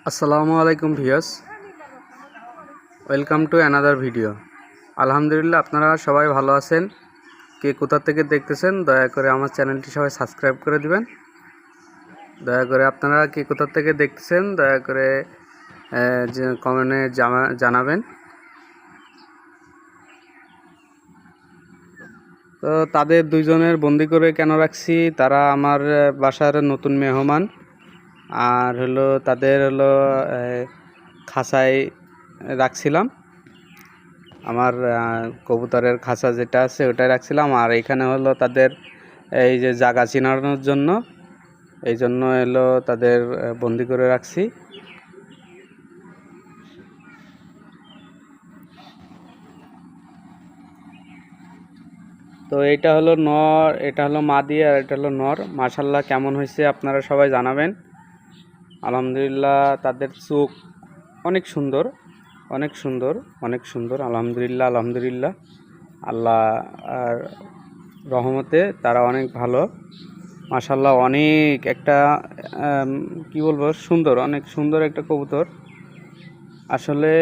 আসসালামু আলাইকুম viewers, welcome to another video. আলহামদুলিল্লাহ, আপনারা সবাই ভালো আছেন। কে কোথা থেকে দেখতেছেন দয়া করে আমার চ্যানেলটি সবাই সাবস্ক্রাইব করে দিবেন। দয়া করে আপনারা কে কোথা থেকে দেখতেছেন দয়া করে যে কমেন্টে জানাবেন। তো তাদের দুইজনের বন্দি করে কেন রাখছি, তারা আমার বাসার নতুন মেহমান। আর তাদের খাঁচায় রাখছিলাম, আমার কবুতরের খাঁচা যেটা আছে ওটাই রাখছিলাম। আর এখানে তাদের এই যে জায়গা চিনানোর জন্য, এই জন্য তাদের বন্দি করে রাখছি। তো এইটা নর, এটা মাদি, আর এটা নর। মাশাআল্লাহ কেমন হয়েছে আপনারা সবাই জানাবেন। আলহামদুলিল্লাহ, তাদের চোখ অনেক সুন্দর, অনেক সুন্দর, অনেক সুন্দর। আলহামদুলিল্লাহ, আলহামদুলিল্লাহ, আল্লাহ আর রহমতে তারা অনেক ভালো। মাশাআল্লাহ, অনেক একটা কি বলবো, সুন্দর, অনেক সুন্দর একটা কবুতর। আসলে